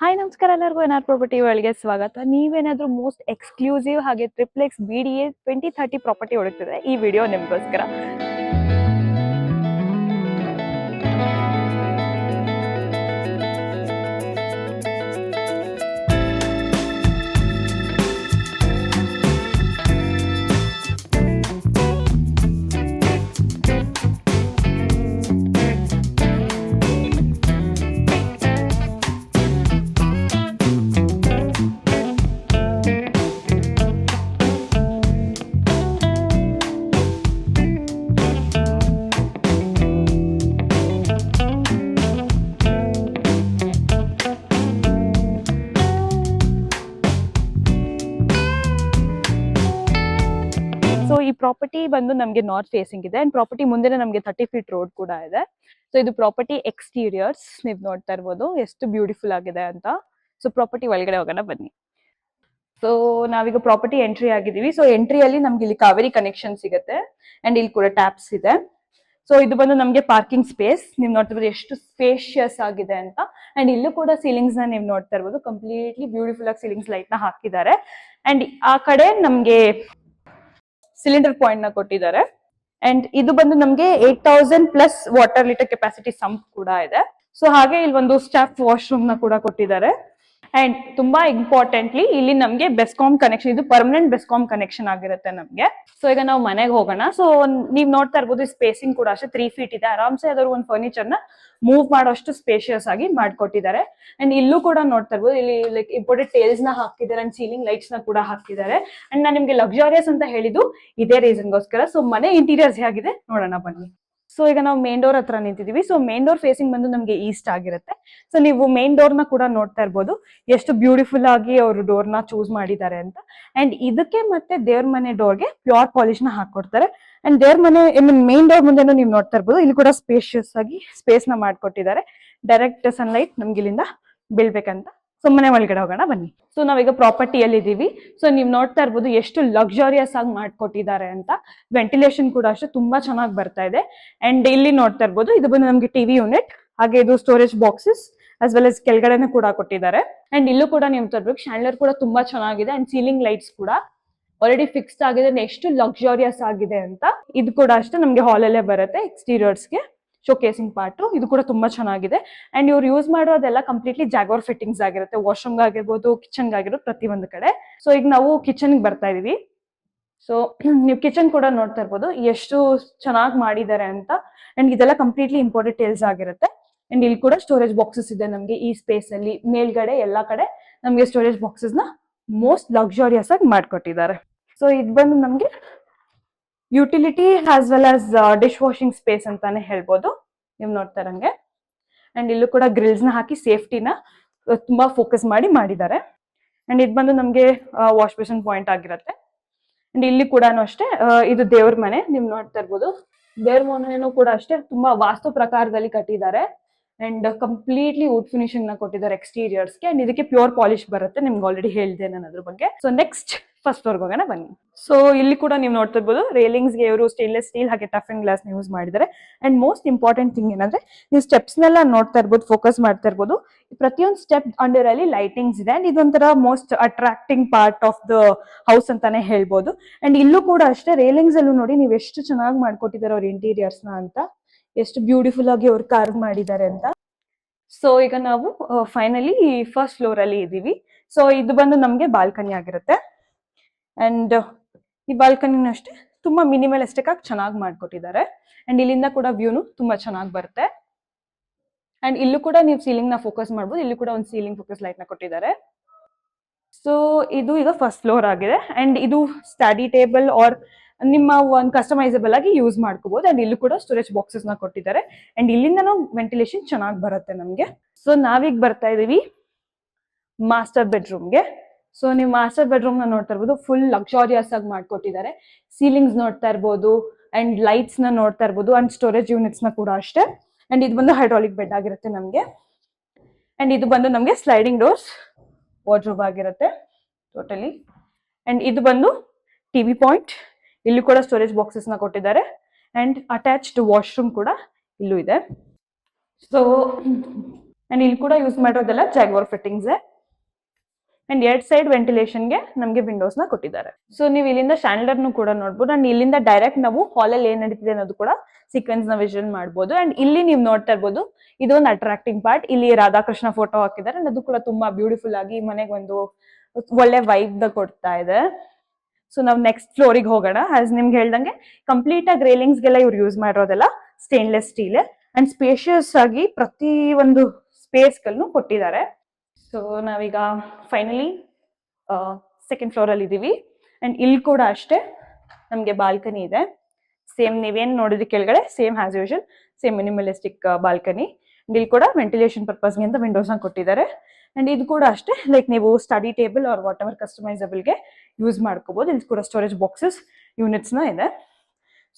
Hi ನಮಸ್ಕಾರ ಎಲ್ಲರಿಗೂ N R property ಒಳಗೆ ಸ್ವಾಗತ. ನೀವೇನಾದ್ರೂ ಮೋಸ್ಟ್ ಎಕ್ಸ್ಕ್ಲೂಸಿವ್ ಹಾಗೆ ಟ್ರಿಪ್ಲೆಕ್ಸ್ BDA 2030 ಪ್ರಾಪರ್ಟಿ ಹುಡುಕ್ತಿದ್ರೆ ಈ ವಿಡಿಯೋ ನಿಮಗೋಸ್ಕರ. ಸೊ ಈ ಪ್ರಾಪರ್ಟಿ ಬಂದು ನಮಗೆ ನಾರ್ತ್ ಫೇಸಿಂಗ್ ಇದೆ ಅಂಡ್ ಪ್ರಾಪರ್ಟಿ ಮುಂದೆ ನಮಗೆ 30 ಫೀಟ್ ರೋಡ್ ಕೂಡ ಇದೆ. ಸೊ ಇದು ಪ್ರಾಪರ್ಟಿ ಎಕ್ಸ್ಟೀರಿಯರ್ಸ್ ನೀವು ನೋಡ್ತಾ ಇರ್ಬೋದು ಎಷ್ಟು ಬ್ಯೂಟಿಫುಲ್ ಆಗಿದೆ ಅಂತ. ಸೊ ಪ್ರಾಪರ್ಟಿ ಒಳಗಡೆ ಹೋಗೋಣ ಬನ್ನಿ. ಸೊ ನಾವೀಗ ಪ್ರಾಪರ್ಟಿ ಎಂಟ್ರಿ ಆಗಿದೀವಿ. ಸೊ ಎಂಟ್ರಿಯಲ್ಲಿ ನಮ್ಗೆ ಇಲ್ಲಿ ಕಾವೇರಿ ಕನೆಕ್ಷನ್ ಸಿಗುತ್ತೆ ಅಂಡ್ ಇಲ್ಲಿ ಕೂಡ ಟ್ಯಾಪ್ಸ್ ಇದೆ. ಸೊ ಇದು ಬಂದು ನಮ್ಗೆ ಪಾರ್ಕಿಂಗ್ ಸ್ಪೇಸ್ ನೀವು ನೋಡ್ತಾ ಇರ್ಬೋದು ಎಷ್ಟು ಸ್ಪೇಷಿಯಸ್ ಆಗಿದೆ ಅಂತ. ಅಂಡ್ ಇಲ್ಲೂ ಕೂಡ ಸೀಲಿಂಗ್ಸ್ ನ ನೀವು ನೋಡ್ತಾ ಇರ್ಬೋದು, ಕಂಪ್ಲೀಟ್ಲಿ ಬ್ಯೂಟಿಫುಲ್ ಆಗಿ ಸೀಲಿಂಗ್ಸ್ ಲೈಟ್ ನ ಹಾಕಿದ್ದಾರೆ. ಅಂಡ್ ಆ ಕಡೆ ನಮ್ಗೆ ಸಿಲಿಂಡರ್ ಪಾಯಿಂಟ್ ನ ಕೊಟ್ಟಿದ್ದಾರೆ. ಅಂಡ್ ಇದು ಬಂದು ನಮ್ಗೆ 8000 plus water litre capacity sump ಕೂಡ ಇದೆ. ಸೊ ಹಾಗೆ ಇಲ್ಲಿ ಒಂದು ಸ್ಟಾಫ್ ವಾಶ್ರೂಮ್ ನ ಕೂಡ ಕೊಟ್ಟಿದ್ದಾರೆ. ಅಂಡ್ ತುಂಬಾ ಇಂಪಾರ್ಟೆಂಟ್ಲಿ ಇಲ್ಲಿ ನಮ್ಗೆ ಬೆಸ್ಕಾಂ ಕನೆಕ್ಷನ್, ಇದು ಪರ್ಮನೆಂಟ್ ಬೆಸ್ಕಾಂ ಕನೆಕ್ಷನ್ ಆಗಿರುತ್ತೆ ನಮ್ಗೆ. ಸೊ ಈಗ ನಾವು ಮನೆಗೆ ಹೋಗೋಣ. ಸೊ ನೀವ್ ನೋಡ್ತಾ ಇರ್ಬೋದು ಸ್ಪೇಸಿಂಗ್ ಕೂಡ ಅಷ್ಟೇ 3 ಫೀಟ್ ಇದೆ. ಆರಾಮ್ಸೆ ಯಾವ್ದಾದ್ರು ಒಂದು ಫರ್ನಿಚರ್ ನ ಮೂವ್ ಮಾಡೋಷ್ಟು ಸ್ಪೇಷಿಯಸ್ ಆಗಿ ಮಾಡ್ಕೊಟ್ಟಿದ್ದಾರೆ. ಅಂಡ್ ಇಲ್ಲೂ ಕೂಡ ನೋಡ್ತಾ ಇರ್ಬೋದು, ಇಲ್ಲಿ ಲೈಕ್ ಇಂಪೋರ್ಟೆಡ್ ಟೇಲ್ಸ್ ನ ಹಾಕಿದ್ದಾರೆ ಅಂಡ್ ಸೀಲಿಂಗ್ ಲೈಟ್ಸ್ ನ ಕೂಡ ಹಾಕಿದ್ದಾರೆ. ಅಂಡ್ ನಾನು ನಿಮ್ಗೆ ಲಕ್ಸಾರಿಯಸ್ ಅಂತ ಹೇಳಿದ್ದು ಇದೇ ರೀಸನ್ಗೋಸ್ಕರ. ಸೊ ಮನೆ ಇಂಟೀರಿಯರ್ಸ್ ಹೇಗಿದೆ ನೋಡೋಣ ಬನ್ನಿ. ಸೊ ಈಗ ನಾವು ಮೇನ್ ಡೋರ್ ಹತ್ರ ನಿಂತಿದೀವಿ. ಸೊ ಮೇನ್ ಡೋರ್ ಫೇಸಿಂಗ್ ಬಂದು ನಮ್ಗೆ ಈಸ್ಟ್ ಆಗಿರುತ್ತೆ. ಸೊ ನೀವು ಮೇನ್ ಡೋರ್ ನ ಕೂಡ ನೋಡ್ತಾ ಇರ್ಬೋದು ಎಷ್ಟು ಬ್ಯೂಟಿಫುಲ್ ಆಗಿ ಅವರು ಡೋರ್ ನ ಚೂಸ್ ಮಾಡಿದ್ದಾರೆ ಅಂತ. ಅಂಡ್ ಇದಕ್ಕೆ ಮತ್ತೆ ದೇವ್ರ ಮನೆ ಡೋರ್ಗೆ ಪ್ಯೂರ್ ಪಾಲಿಶ್ ನ ಹಾಕೊಡ್ತಾರೆ. ಅಂಡ್ ದೇವ್ರ ಮನೆ ಮೇನ್ ಡೋರ್ ಮುಂದೆನೂ ನೀವು ನೋಡ್ತಾ ಇರ್ಬೋದು, ಇಲ್ಲಿ ಕೂಡ ಸ್ಪೇಷಿಯಸ್ ಆಗಿ ಸ್ಪೇಸ್ ನ ಮಾಡ್ಕೊಟ್ಟಿದ್ದಾರೆ. ಡೈರೆಕ್ಟ್ ಸನ್ಲೈಟ್ ನಮ್ಗೆ ಇಲ್ಲಿಂದ ಬೀಳ್ಬೇಕಂತ. ಸೊ ಮನೆ ಒಳಗಡೆ ಹೋಗೋಣ ಬನ್ನಿ. ಸೊ ನಾವೀಗ ಪ್ರಾಪರ್ಟಿಯಲ್ಲಿ ಇದೀವಿ. ಸೊ ನೀವು ನೋಡ್ತಾ ಇರ್ಬೋದು ಎಷ್ಟು ಲಕ್ಸಾರಿಯಸ್ ಆಗಿ ಮಾಡ್ಕೊಟ್ಟಿದ್ದಾರೆ ಅಂತ. ವೆಂಟಿಲೇಷನ್ ಕೂಡ ಅಷ್ಟೇ ತುಂಬಾ ಚೆನ್ನಾಗಿ ಬರ್ತಾ ಇದೆ. ಅಂಡ್ ಇಲ್ಲಿ ನೋಡ್ತಾ ಇರ್ಬೋದು ಇದು ಬಂದು ನಮ್ಗೆ ಟಿವಿ ಯೂನಿಟ್, ಹಾಗೆ ಇದು storage boxes as well as ಕೆಳಗಡೆನೂ ಕೂಡ ಕೊಟ್ಟಿದ್ದಾರೆ. ಅಂಡ್ ಇಲ್ಲೂ ಕೂಡ ನೀವು ತರ್ಬೇಕು ಶ್ಯಾಂಡ್ಲರ್ ಕೂಡ ತುಂಬಾ ಚೆನ್ನಾಗಿದೆ. ಅಂಡ್ ಸೀಲಿಂಗ್ ಲೈಟ್ಸ್ ಕೂಡ ಆಲ್ರೆಡಿ ಫಿಕ್ಸ್ಡ್ ಆಗಿದೆ. ಎಷ್ಟು ಲಕ್ಸಾರಿಯಸ್ ಆಗಿದೆ ಅಂತ. ಇದು ಕೂಡ ಅಷ್ಟೇ ನಮ್ಗೆ ಹಾಲ್ ಅಲ್ಲೇ ಬರುತ್ತೆ ಎಕ್ಸ್ಟೀರಿಯರ್ಸ್ಗೆ. ಶೋಕೇಸಿಂಗ್ ಪಾರ್ಟ್ ಇದು ಕೂಡ ತುಂಬಾ ಚೆನ್ನಾಗಿದೆ. ಅಂಡ್ ಇವ್ರು ಯೂಸ್ ಮಾಡೋದೆಲ್ಲ ಕಂಪ್ಲೀಟ್ಲಿ ಜಾಗ್ವಾರ್ ಫಿಟ್ಟಿಂಗ್ಸ್ ಆಗಿರುತ್ತೆ. ವಾಶ್ರೂಮ್ ಆಗಿರ್ಬೋದು, ಕಿಚನ್ ಆಗಿರ್ಬೋದು, ಪ್ರತಿ ಒಂದು ಕಡೆ. ಸೊ ಈಗ ನಾವು ಕಿಚನ್ ಬರ್ತಾ ಇದೀವಿ. ಸೊ ನೀವು ಕಿಚನ್ ಕೂಡ ನೋಡ್ತಾ ಇರ್ಬೋದು ಎಷ್ಟು ಚೆನ್ನಾಗಿ ಮಾಡಿದ್ದಾರೆ ಅಂತ. ಅಂಡ್ ಇದೆಲ್ಲ ಕಂಪ್ಲೀಟ್ಲಿ ಇಂಪೋರ್ಟೆಡ್ ಟೇಲ್ಸ್ ಆಗಿರುತ್ತೆ. ಅಂಡ್ ಇಲ್ಲಿ ಕೂಡ ಸ್ಟೋರೇಜ್ ಬಾಕ್ಸಸ್ ಇದೆ ನಮ್ಗೆ ಈ ಸ್ಪೇಸ್ ಅಲ್ಲಿ. ಮೇಲ್ಗಡೆ ಎಲ್ಲಾ ಕಡೆ ನಮ್ಗೆ ಸ್ಟೋರೇಜ್ ಬಾಕ್ಸಸ್ ನ ಮೋಸ್ಟ್ ಲಕ್ಸಾರಿಯಸ್ ಆಗಿ ಮಾಡ್ಕೊಟ್ಟಿದ್ದಾರೆ. ಸೊ ಇದು ಬಂದು ನಮ್ಗೆ utility as well as dish washing space ಅಂತಾನೆ ಹೇಳ್ಬೋದು ನೀವು ನೋಡ್ತಾ ಇರಂಗೆ. ಅಂಡ್ ಇಲ್ಲೂ ಕೂಡ ಗ್ರಿಲ್ಸ್ ನ ಹಾಕಿ ಸೇಫ್ಟಿನ ತುಂಬಾ ಫೋಕಸ್ ಮಾಡಿದ್ದಾರೆ. ಅಂಡ್ ಇದು ಬಂದು ನಮ್ಗೆ ವಾಶ್ ಬೇಸಿನ್ ಪಾಯಿಂಟ್ ಆಗಿರುತ್ತೆ. ಅಂಡ್ ಇಲ್ಲಿ ಕೂಡ ಅಷ್ಟೇ ಇದು ದೇವ್ರ ಮನೆ ನೀವು ನೋಡ್ತಾ ಇರ್ಬೋದು. ದೇವ್ರ ಮನೆನೂ ಕೂಡ ಅಷ್ಟೇ ತುಂಬಾ ವಾಸ್ತು ಪ್ರಕಾರದಲ್ಲಿ ಕಟ್ಟಿದ್ದಾರೆ. ಅಂಡ್ ಕಂಪ್ಲೀಟ್ಲಿ ವುಡ್ ಫಿನಿಶಿಂಗ್ ನ ಕೊಟ್ಟಿದ್ದಾರೆ ಎಕ್ಸ್ಟೀರಿಯರ್ಸ್ಗೆ. ಅಂಡ್ ಇದಕ್ಕೆ ಪ್ಯೂರ್ ಪಾಲಿಶ್ ಬರುತ್ತೆ, ನಿಮ್ಗೆ ಆಲ್ರೆಡಿ ಹೇಳಿದೆ ನಾನು ಅದ್ರ ಬಗ್ಗೆ. ಸೊ ನೆಕ್ಸ್ಟ್ ಫಸ್ಟ್ ಫ್ಲೋರ್ಗೆ ಹೋಗೋಣ ಬನ್ನಿ. ಸೊ ಇಲ್ಲಿ ಕೂಡ ನೀವು ನೋಡ್ತಾ ಇರ್ಬೋದು ರೇಲಿಂಗ್ಸ್ ಗೆ ಇವರು ಸ್ಟೇನ್ಲೆಸ್ ಸ್ಟೀಲ್ ಹಾಗೆ ಟಫ್ ಅಂಡ್ ಗ್ಲಾಸ್ ಯೂಸ್ ಮಾಡಿದ್ದಾರೆ. ಅಂಡ್ ಮೋಸ್ಟ್ ಇಂಪಾರ್ಟೆಂಟ್ ಥಿಂಗ್ ಏನಂದ್ರೆ ನೀವು ಸ್ಟೆಪ್ಸ್ ನೆಲ್ಲ ನೋಡ್ತಾ ಇರ್ಬೋದು, ಫೋಕಸ್ ಮಾಡ್ತಾ ಇರ್ಬೋದು. ಪ್ರತಿಯೊಂದು ಸ್ಟೆಪ್ ಅಂಡರ್ ಅಲ್ಲಿ ಲೈಟಿಂಗ್ಸ್ ಇದೆ. ಅಂಡ್ ಇದೊಂಥರ most attracting part of the house ಅಂತಾನೆ ಹೇಳ್ಬೋದು. ಅಂಡ್ ಇಲ್ಲೂ ಕೂಡ ಅಷ್ಟೇ ರೇಲಿಂಗ್ಸ್ ಅಲ್ಲೂ ನೋಡಿ ನೀವು ಎಷ್ಟು ಚೆನ್ನಾಗಿ ಮಾಡ್ಕೊಟ್ಟಿದ್ದಾರೆ ಅವ್ರ ಇಂಟೀರಿಯರ್ಸ್ ನ ಅಂತ. ಎಷ್ಟು ಬ್ಯೂಟಿಫುಲ್ ಆಗಿ ಅವ್ರು ಕಾರ್ವ್ ಮಾಡಿದ್ದಾರೆ ಅಂತ. ಸೊ ಈಗ ನಾವು ಫೈನಲಿ ಫಸ್ಟ್ ಫ್ಲೋರ್ ಅಲ್ಲಿ ಇದೀವಿ. ಸೊ ಇದು ಬಂದು ನಮ್ಗೆ ಬಾಲ್ಕನಿ ಆಗಿರುತ್ತೆ. ಅಂಡ್ ಈ ಬಾಲ್ಕನಿನ ಅಷ್ಟೇ ತುಂಬಾ ಮಿನಿಮಲಿಸ್ಟಿಕ್ ಆಗಿ ಚೆನ್ನಾಗಿ ಮಾಡ್ಕೊಟ್ಟಿದ್ದಾರೆ. ಅಂಡ್ ಇಲ್ಲಿಂದ ಕೂಡ ವ್ಯೂನು ತುಂಬಾ ಚೆನ್ನಾಗಿ ಬರುತ್ತೆ. ಅಂಡ್ ಇಲ್ಲೂ ಕೂಡ ನೀವು ಸೀಲಿಂಗ್ ನ ಫೋಕಸ್ ಮಾಡ್ಬೋದು. ಇಲ್ಲಿ ಕೂಡ ಒಂದು ಸೀಲಿಂಗ್ ಫೋಕಸ್ ಲೈಟ್ ನ ಕೊಟ್ಟಿದ್ದಾರೆ. ಸೊ ಇದು ಈಗ ಫಸ್ಟ್ ಫ್ಲೋರ್ ಆಗಿದೆ. ಅಂಡ್ ಇದು ಸ್ಟಡಿ ಟೇಬಲ್ ಆರ್ ನಿಮ್ಮ ಒಂದು ಕಸ್ಟಮೈಸಬಲ್ ಆಗಿ ಯೂಸ್ ಮಾಡ್ಕೋಬಹುದು. ಅಂಡ್ ಇಲ್ಲೂ ಕೂಡ ಸ್ಟೋರೇಜ್ ಬಾಕ್ಸಸ್ ನ ಕೊಟ್ಟಿದ್ದಾರೆ. ಅಂಡ್ ಇಲ್ಲಿಂದನೂ ವೆಂಟಿಲೇಷನ್ ಚೆನ್ನಾಗಿ ಬರುತ್ತೆ ನಮ್ಗೆ. ಸೊ ನಾವೀಗ ಬರ್ತಾ ಇದೀವಿ ಮಾಸ್ಟರ್ ಬೆಡ್ರೂಮ್ಗೆ. ಸೊ ನೀವು ಮಾಸ್ಟರ್ ಬೆಡ್ರೂಮ್ ನ ನೋಡ್ತಾ ಇರ್ಬೋದು, ಫುಲ್ ಲಕ್ಸಾರಿಯಸ್ ಆಗಿ ಮಾಡ್ಕೊಟ್ಟಿದ್ದಾರೆ. ಸೀಲಿಂಗ್ಸ್ ನೋಡ್ತಾ ಇರ್ಬೋದು, ಅಂಡ್ ಲೈಟ್ಸ್ ನ ನೋಡ್ತಾ ಇರ್ಬೋದು, ಅಂಡ್ ಸ್ಟೋರೇಜ್ ಯೂನಿಟ್ಸ್ ನ ಕೂಡ ಅಷ್ಟೇ. ಅಂಡ್ ಇದು ಬಂದು ಹೈಡ್ರಾಲಿಕ್ ಬೆಡ್ ಆಗಿರುತ್ತೆ ನಮ್ಗೆ. ಅಂಡ್ ಇದು ಬಂದು ನಮ್ಗೆ ಸ್ಲೈಡಿಂಗ್ ಡೋರ್ಸ್ ವಾರ್ಡ್ರೋಬ್ ಆಗಿರುತ್ತೆ ಟೋಟಲಿ. ಅಂಡ್ ಇದು ಬಂದು ಟಿವಿ ಪಾಯಿಂಟ್. ಇಲ್ಲಿ ಕೂಡ ಸ್ಟೋರೇಜ್ ಬಾಕ್ಸಸ್ ನ ಕೊಟ್ಟಿದ್ದಾರೆ. ಅಂಡ್ ಅಟ್ಯಾಚ್ಡ್ ವಾಶ್ರೂಮ್ ಕೂಡ ಇಲ್ಲೂ ಇದೆ. ಸೊ ಅಂಡ್ ಇಲ್ಲಿ ಕೂಡ ಯೂಸ್ ಮಾಡಿರೋದೆಲ್ಲ ಜಾಗ್ವಾರ್ ಫಿಟ್ಟಿಂಗ್ಸ್. ಅಂಡ್ ಎರಡ್ ಸೈಡ್ ವೆಂಟಿಲೇಷನ್ಗೆ ನಮಗೆ ವಿಂಡೋಸ್ ನ ಕೊಟ್ಟಿದ್ದಾರೆ. ಸೊ ನೀವು ಇಲ್ಲಿಂದ ಶ್ಯಾಂಡ್ಲರ್ನು ಕೂಡ ನೋಡ್ಬೋದು. ಅಂಡ್ ಇಲ್ಲಿಂದ ಡೈರೆಕ್ಟ್ ನಾವು ಹಾಲಲ್ಲಿ ಏನ್ ನಡೀತಿದೆ ಅನ್ನೋದು ಕೂಡ ಸೀಕ್ವೆನ್ಸ್ ನ ವಿಷನ್ ಮಾಡ್ಬೋದು. ಅಂಡ್ ಇಲ್ಲಿ ನೀವು ನೋಡ್ತಾ ಇರ್ಬೋದು, ಇದು ಒಂದು ಅಟ್ರಾಕ್ಟಿಂಗ್ ಪಾರ್ಟ್. ಇಲ್ಲಿ ರಾಧಾಕೃಷ್ಣ ಫೋಟೋ ಹಾಕಿದ್ದಾರೆ. ಅಂಡ್ ಅದು ಕೂಡ ತುಂಬಾ ಬ್ಯೂಟಿಫುಲ್ ಆಗಿ ಮನೆಗೆ ಒಂದು ಒಳ್ಳೆ ವೈಬ್ ದ ಕೊಡ್ತಾ ಇದೆ. ಸೊ ನಾವು ನೆಕ್ಸ್ಟ್ ಫ್ಲೋರಿಗೆ ಹೋಗೋಣ. ಆಸ್ ನಿಮ್ಗೆ ಹೇಳ್ದಂಗೆ ಕಂಪ್ಲೀಟ್ ಆಗಿ ರೇಲಿಂಗ್ಸ್ ಗೆಲ್ಲ ಇವ್ರು ಯೂಸ್ ಮಾಡಿರೋದೆಲ್ಲ ಸ್ಟೇನ್ಲೆಸ್ ಸ್ಟೀಲ್ ಅಂಡ್ ಸ್ಪೇಷಿಯಸ್ ಆಗಿ ಪ್ರತಿ ಒಂದು ಸ್ಪೇಸ್ ಗಳನ್ನು ಕೊಟ್ಟಿದ್ದಾರೆ. ಸೊ ನಾವೀಗ ಫೈನಲಿ ಸೆಕೆಂಡ್ ಫ್ಲೋರ್ ಅಲ್ಲಿ ಇದೀವಿ. ಅಂಡ್ ಇಲ್ಲಿ ಕೂಡ ಅಷ್ಟೇ ನಮ್ಗೆ ಬಾಲ್ಕನಿ ಇದೆ. ಸೇಮ್ ನೀವೇನ್ ನೋಡಿದ್ರಿ ಕೆಳಗಡೆ same as usual, same minimalistic balcony. And ಇಲ್ಲಿ ಕೂಡ ವೆಂಟಿಲೇಷನ್ ಪರ್ಪಸ್ಗೆ ಅಂತ ವಿಂಡೋಸ್ ನ ಕೊಟ್ಟಿದ್ದಾರೆ. ಅಂಡ್ ಇದು ಕೂಡ ಅಷ್ಟೇ, ಲೈಕ್ ನೀವು study table or whatever ಕಸ್ಟಮೈಸಬಲ್ಗೆ ಯೂಸ್ ಮಾಡ್ಕೋಬಹುದು. ಇಲ್ಲಿ ಕೂಡ ಸ್ಟೋರೇಜ್ ಬಾಕ್ಸಸ್ ಯೂನಿಟ್ಸ್ ನ ಇದೆ.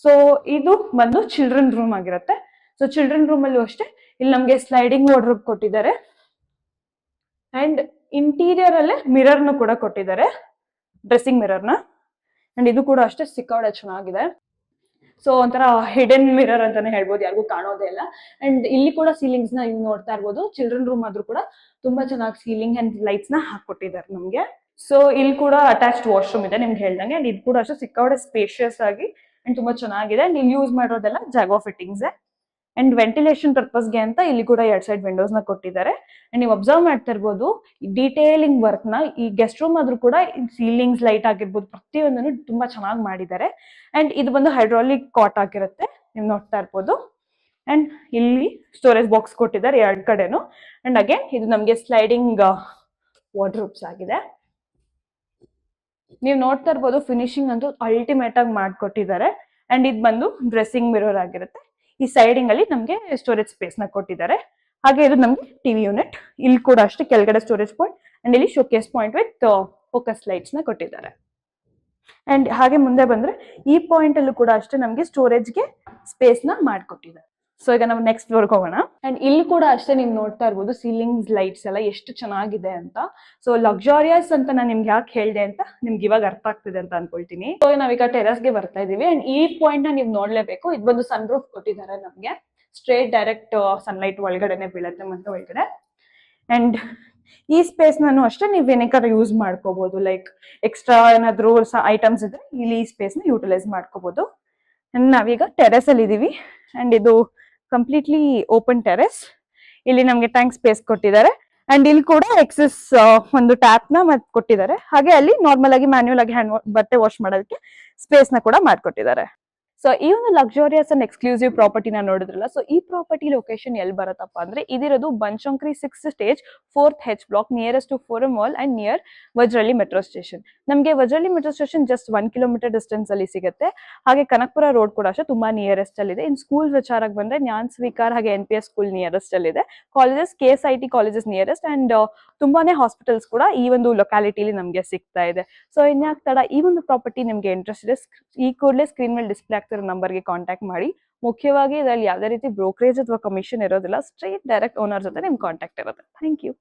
ಸೊ ಇದು ಬಂದು ಚಿಲ್ಡ್ರನ್ ರೂಮ್ ಆಗಿರುತ್ತೆ. ಸೊ ಚಿಲ್ಡ್ರನ್ ರೂಮ್ ಅಲ್ಲೂ ಅಷ್ಟೇ ಇಲ್ಲಿ ನಮ್ಗೆ ಸ್ಲೈಡಿಂಗ್ ವಾರ್ಡ್ರೋಬ್ ಕೊಟ್ಟಿದ್ದಾರೆ. ಅಂಡ್ ಇಂಟೀರಿಯರ್ ಅಲ್ಲೇ ಮಿರರ್ ನ ಕೂಡ ಕೊಟ್ಟಿದ್ದಾರೆ, ಡ್ರೆಸ್ಸಿಂಗ್ ಮಿರರ್ ನ. ಅಂಡ್ ಇದು ಕೂಡ ಅಷ್ಟೇ ಸಿಕ್ಕಾಡೆ ಚೆನ್ನಾಗಿದೆ. ಸೊ ಒಂಥರ ಹಿಡನ್ ಮಿರರ್ ಅಂತಾನೆ ಹೇಳ್ಬೋದು, ಯಾರಿಗೂ ಕಾಣೋದೇ ಇಲ್ಲ. ಅಂಡ್ ಇಲ್ಲಿ ಕೂಡ ಸೀಲಿಂಗ್ಸ್ ನ ನೀವು ನೋಡ್ತಾ ಇರ್ಬೋದು. ಚಿಲ್ಡ್ರನ್ ರೂಮ್ ಆದ್ರೂ ಕೂಡ ತುಂಬಾ ಚೆನ್ನಾಗಿ ಸೀಲಿಂಗ್ ಅಂಡ್ ಲೈಟ್ಸ್ ನ ಹಾಕೊಟ್ಟಿದ್ದಾರೆ ನಮ್ಗೆ. ಸೊ ಇಲ್ಲಿ ಕೂಡ ಅಟ್ಯಾಚ್ಡ್ ವಾಶ್ರೂಮ್ ಇದೆ ನಿಮ್ಗೆ ಹೇಳ್ದಂಗೆ. ಅಂಡ್ ಇದು ಕೂಡ ಅಷ್ಟೇ ಸಿಕ್ಕಾಡೆ ಸ್ಪೇಷಿಯಸ್ ಆಗಿ ಅಂಡ್ ತುಂಬಾ ಚೆನ್ನಾಗಿದೆ. ಅಂಡ್ ಇಲ್ಲಿ ಯೂಸ್ ಮಾಡೋದೆಲ್ಲ ಜಾಗ್ವಾರ್ ಫಿಟ್ಟಿಂಗ್ಸ್. ಅಂಡ್ ವೆಂಟಿಲೇಷನ್ ಪರ್ಪಸ್ಗೆ ಅಂತ ಇಲ್ಲಿ ಕೂಡ ಎರಡ್ ಸೈಡ್ ವಿಂಡೋಸ್ ನ ಕೊಟ್ಟಿದ್ದಾರೆ. ಅಂಡ್ ನೀವು ಅಬ್ಸರ್ವ್ ಮಾಡ್ತಾ ಇರ್ಬೋದು ಡೀಟೇಲಿಂಗ್ ವರ್ಕ್ ನ. ಈ ಗೆಸ್ಟ್ ರೂಮ್ ಆದ್ರೂ ಕೂಡ ಸೀಲಿಂಗ್ಸ್ ಲೈಟ್ ಆಗಿರ್ಬೋದು ಪ್ರತಿಯೊಂದನ್ನು ತುಂಬಾ ಚೆನ್ನಾಗಿ ಮಾಡಿದ್ದಾರೆ. ಅಂಡ್ ಇದು ಬಂದು ಹೈಡ್ರಾಲಿಕ್ ಕಾಟ್ ಆಗಿರುತ್ತೆ, ನೀವು ನೋಡ್ತಾ ಇರ್ಬೋದು. ಅಂಡ್ ಇಲ್ಲಿ ಸ್ಟೋರೇಜ್ ಬಾಕ್ಸ್ ಕೊಟ್ಟಿದ್ದಾರೆ ಎರಡ್ ಕಡೆನು. ಅಂಡ್ ಅಗೇನ್ ಇದು ನಮ್ಗೆ ಸ್ಲೈಡಿಂಗ್ ವಾರ್ಡ್ರೋಬ್ಸ್ ಆಗಿದೆ. ನೀವು ನೋಡ್ತಾ ಇರ್ಬೋದು ಫಿನಿಶಿಂಗ್ ಅಂತೂ ಅಲ್ಟಿಮೇಟ್ ಆಗಿ ಮಾಡ್ಕೊಟ್ಟಿದ್ದಾರೆ. ಅಂಡ್ ಇದು ಬಂದು ಡ್ರೆಸ್ಸಿಂಗ್ ಮಿರರ್ ಆಗಿರುತ್ತೆ. ಈ ಸೈಡಿಂಗ್ ಅಲ್ಲಿ ನಮ್ಗೆ ಸ್ಟೋರೇಜ್ ಸ್ಪೇಸ್ ನ ಕೊಟ್ಟಿದ್ದಾರೆ. ಹಾಗೆ ಇದು ನಮ್ಗೆ ಟಿವಿ ಯೂನಿಟ್. ಇಲ್ಲಿ ಕೂಡ ಅಷ್ಟೇ ಕೆಳಗಡೆ ಸ್ಟೋರೇಜ್ ಪಾಯಿಂಟ್ ಅಂಡ್ ಇಲ್ಲಿ showcase point with focus lights ನ ಕೊಟ್ಟಿದ್ದಾರೆ. ಅಂಡ್ ಹಾಗೆ ಮುಂದೆ ಬಂದ್ರೆ ಈ ಪಾಯಿಂಟ್ ಅಲ್ಲೂ ಕೂಡ ಅಷ್ಟೇ ನಮ್ಗೆ ಸ್ಟೋರೇಜ್ಗೆ ಸ್ಪೇಸ್ ನ ಮಾಡ್ಕೊಟ್ಟಿದ್ದಾರೆ. ಸೊ ಈಗ ನಾವು ನೆಕ್ಸ್ಟ್ ಫ್ಲೋರ್ಗೆ ಹೋಗೋಣ. ಅಂಡ್ ಇಲ್ಲಿ ಕೂಡ ಅಷ್ಟೇ ನೀವು ನೋಡ್ತಾ ಇರ್ಬೋದು ಸೀಲಿಂಗ್ ಲೈಟ್ಸ್ ಎಲ್ಲ ಎಷ್ಟು ಚೆನ್ನಾಗಿದೆ ಅಂತ. ಸೊ ಲಕ್ಸಾರಿಯಸ್ ಅಂತ ನಾನು ನಿಮ್ಗೆ ಯಾಕೆ ಹೇಳ್ದೆ ಅಂತ ನಿಮ್ಗೆ ಇವಾಗ ಅರ್ಥ ಆಗ್ತಿದೆ ಅಂತ ಅನ್ಕೊಳ್ತೀನಿ. ಸೊ ನಾವೀಗ ಟೆರಸ್ಗೆ ಬರ್ತಾ ಇದೀವಿ. ಅಂಡ್ ಈ ಪಾಯಿಂಟ್ ನ ನೀವು ನೋಡ್ಲೇಬೇಕು. ಇದು ಬಂದು ಸನ್ ರೂಫ್ ಕೊಟ್ಟಿದ್ದಾರೆ ನಮ್ಗೆ. ಸ್ಟ್ರೇಟ್ ಡೈರೆಕ್ಟ್ ಸನ್ಲೈಟ್ ಒಳಗಡೆನೆ ಬೀಳುತ್ತೆ ಮತ್ತೆ ಒಳಗಡೆ. ಅಂಡ್ ಈ ಸ್ಪೇಸ್ ನಾನು ಅಷ್ಟೇ ನೀವು ಏನಕ್ಕಾದ್ರೂ ಯೂಸ್ ಮಾಡ್ಕೋಬಹುದು. ಲೈಕ್ ಎಕ್ಸ್ಟ್ರಾ ಏನಾದ್ರು ಐಟಮ್ಸ್ ಇದ್ರೆ ಇಲ್ಲಿ ಈ ಸ್ಪೇಸ್ ನ ಯೂಟಿಲೈಸ್ ಮಾಡ್ಕೋಬಹುದು. ನಾವೀಗ ಟೆರೆಸ್ ಅಲ್ಲಿ ಇದೀವಿ. ಅಂಡ್ ಇದು ಕಂಪ್ಲೀಟ್ಲಿ ಓಪನ್ ಟೆರೆಸ್. ಇಲ್ಲಿ ನಮ್ಗೆ ಟ್ಯಾಂಕ್ ಸ್ಪೇಸ್ ಕೊಟ್ಟಿದ್ದಾರೆ. ಅಂಡ್ ಇಲ್ಲಿ ಕೂಡ ಎಕ್ಸೆಸ್ ಒಂದು ಟ್ಯಾಪ್ ನ ಮತ್ತೆ ಕೊಟ್ಟಿದ್ದಾರೆ. ಹಾಗೆ ಅಲ್ಲಿ ನಾರ್ಮಲ್ ಆಗಿ ಮ್ಯಾನ್ಯುಯಲ್ ಆಗಿ ಬಟ್ಟೆ ವಾಶ್ ಮಾಡೋದಕ್ಕೆ ಸ್ಪೇಸ್ ನ ಕೂಡ ಮಾಡ್ಕೊಟ್ಟಿದ್ದಾರೆ. ಸೊ ಈ ಒಂದು ಲಕ್ಸುರಿಯಸ್ ಅಂಡ್ ಎಕ್ಸ್ಕ್ಲೂಸಿವ್ ಪ್ರಾಪರ್ಟಿನ ನೋಡಿದ್ರಲ್ಲ. ಸೊ ಈ ಪ್ರಾಪರ್ಟಿ ಲೊಕೇಶನ್ ಎಲ್ಲಿ ಬರುತ್ತಪ್ಪ ಅಂದ್ರೆ ಇದಿರೋದು Banashankari 6th stage 4th H block nearest to Forum Mall and near Vajrahalli metro station. ನಮಗೆ Vajrahalli metro station just 1 kilometre distance ಅಲ್ಲಿ ಸಿಗುತ್ತೆ. ಹಾಗೆ ಕನಕಪುರ ರೋಡ್ ಕೂಡ ಅಷ್ಟೇ ತುಂಬಾ ನಿಯರೆಸ್ಟ್ ಅಲ್ಲಿ ಇದೆ. ಇನ್ ಸ್ಕೂಲ್ ವಿಚಾರಕ್ಕೆ ಬಂದ್ರೆ ಜ್ಞಾನ್ ಸ್ವೀಕಾರ್ ಹಾಗೆ NPS ಸ್ಕೂಲ್ ನಿಯರೆಸ್ಟ್ ಅಲ್ಲಿ ಇದೆ. Colleges KSIT colleges nearest and ತುಂಬಾನೇ ಹಾಸ್ಪಿಟಲ್ಸ್ ಕೂಡ ಈ ಒಂದು ಲೊಕ್ಯಾಲಿಟಿಲಿ ನಮ್ಗೆ ಸಿಗ್ತಾ ಇದೆ. ಸೊ ಇನ್ಯಾಕ್ ತಡ, ಈ ಒಂದು ಪ್ರಾಪರ್ಟಿ ನಿಮ್ಗೆ ಇಂಟ್ರೆಸ್ಟ್ ಇದೆ ಈ ಕೂಡಲೇ ಸ್ಕ್ರೀನ್ ಮೇಲೆ ಡಿಸ್ಪ್ಲೇ ಆಗ್ತಿರೋ ನಂಬರ್ಗೆ ಕಾಂಟ್ಯಾಕ್ಟ್ ಮಾಡಿ. ಮುಖ್ಯವಾಗಿ ಇದರಲ್ಲಿ ಯಾವುದೇ ರೀತಿ ಬ್ರೋಕರೇಜ್ ಅಥವಾ ಕಮಿಷನ್ ಇರೋದಿಲ್ಲ. ಸ್ಟ್ರೈಟ್ ಡೈರೆಕ್ಟ್ ಓನರ್ ಜೊತೆ ನಿಮ್ ಕಾಂಟ್ಯಾಕ್ಟ್ ಇರುತ್ತೆ. Thank you.